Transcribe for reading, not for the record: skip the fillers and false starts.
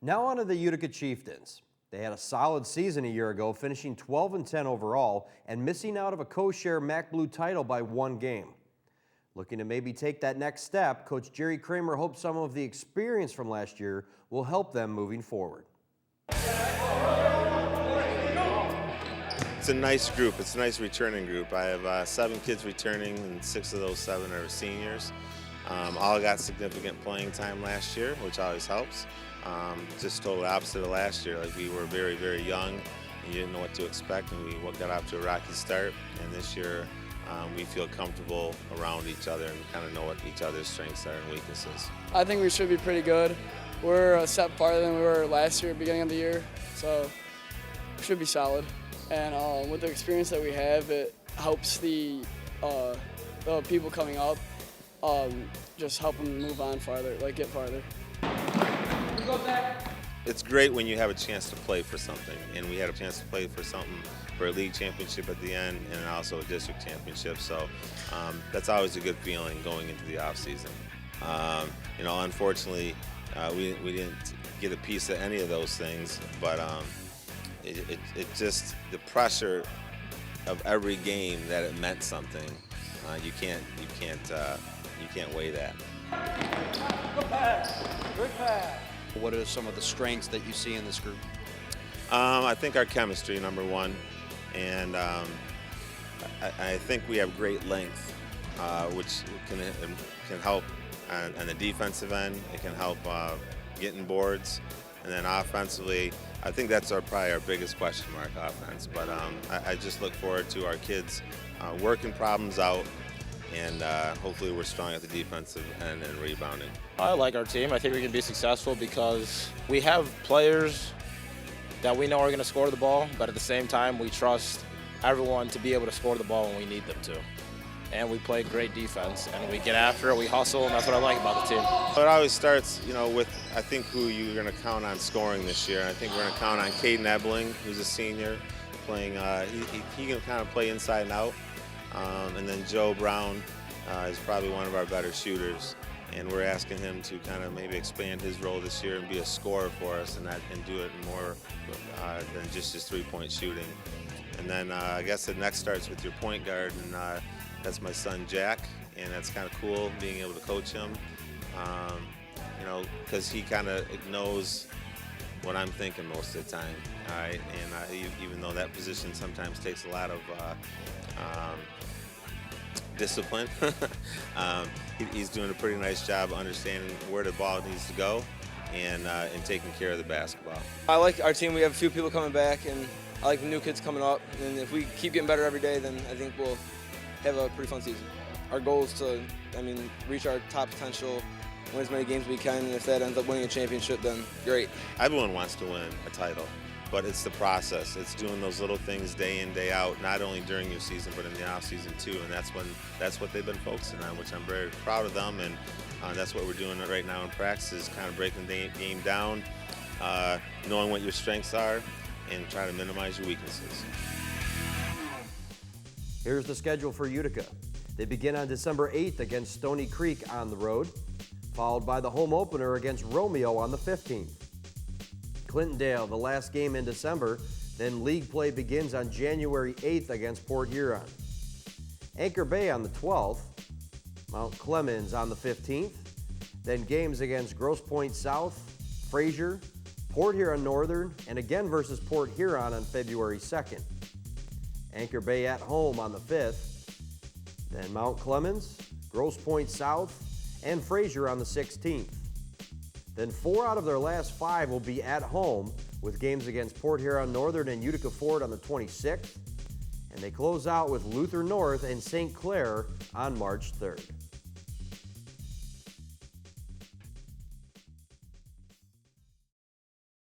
Now on to the Utica Chieftains. They had a solid season a year ago, finishing 12-10 overall and missing out of a co-share MAC Blue title by 1 game. Looking to maybe take that next step, Coach Jerry Kramer hopes some of the experience from last year will help them moving forward. It's a nice group. It's a nice returning group. I have 7 kids returning, and 6 of those 7 are seniors. All got significant playing time last year, which always helps. Just total opposite of last year. Like, we were very, very young, and you didn't know what to expect, and we got off to a rocky start. And this year, we feel comfortable around each other and kind of know what each other's strengths are and weaknesses. I think we should be pretty good. We're a step farther than we were last year, beginning of the year, so we should be solid. And with the experience that we have, it helps the people coming up, just help them move on farther, like get farther. It's great when you have a chance to play for something, and we had a chance to play for something for a league championship at the end and also a district championship. So that's always a good feeling going into the off season. You know, unfortunately, we didn't get a piece of any of those things, but it just, the pressure of every game that it meant something. You can't weigh that. Good pass. Good pass. What are some of the strengths that you see in this group? I think our chemistry, number one, and I think we have great length, which can help on the defensive end. It can help getting boards, and then offensively, I think that's probably our biggest question mark, offense. But I just look forward to our kids working problems out, and hopefully we're strong at the defensive end and rebounding. I like our team. I think we can be successful because we have players that we know are going to score the ball, but at the same time we trust everyone to be able to score the ball when we need them to. And we play great defense, and we get after it, we hustle, and that's what I like about the team. It always starts, you know, with I think who you're going to count on scoring this year. I think we're going to count on Caden Ebling, who's a senior, playing. He can kind of play inside and out. And then Joe Brown is probably one of our better shooters, and we're asking him to kind of maybe expand his role this year and be a scorer for us, and do it more than just his three-point shooting. And then I guess the next starts with your point guard, and that's my son Jack, and that's kind of cool being able to coach him, you know, because he kind of knows what I'm thinking most of the time. All right, and even though that position sometimes takes a lot of discipline, he's doing a pretty nice job understanding where the ball needs to go and taking care of the basketball. I like our team. We have a few people coming back, and I like the new kids coming up. And if we keep getting better every day, then I think we'll have a pretty fun season. Our goal is to, reach our top potential, win as many games as we can, and if that ends up winning a championship, then great. Everyone wants to win a title, but it's the process. It's doing those little things day in, day out, not only during your season, but in the off season too. And that's what they've been focusing on, which I'm very proud of them. And that's what we're doing right now in practice, is kind of breaking the game down, knowing what your strengths are, and trying to minimize your weaknesses. Here's the schedule for Utica. They begin on December 8th against Stony Creek on the road, followed by the home opener against Romeo on the 15th. Clintondale, the last game in December, then league play begins on January 8th against Port Huron. Anchor Bay on the 12th, Mount Clemens on the 15th, then games against Grosse Pointe South, Fraser, Port Huron Northern, and again versus Port Huron on February 2nd. Anchor Bay at home on the 5th, then Mount Clemens, Grosse Pointe South, and Fraser on the 16th. Then 4 out of their last 5 will be at home, with games against Port Huron Northern and Utica Ford on the 26th, and they close out with Luther North and St. Clair on March 3rd.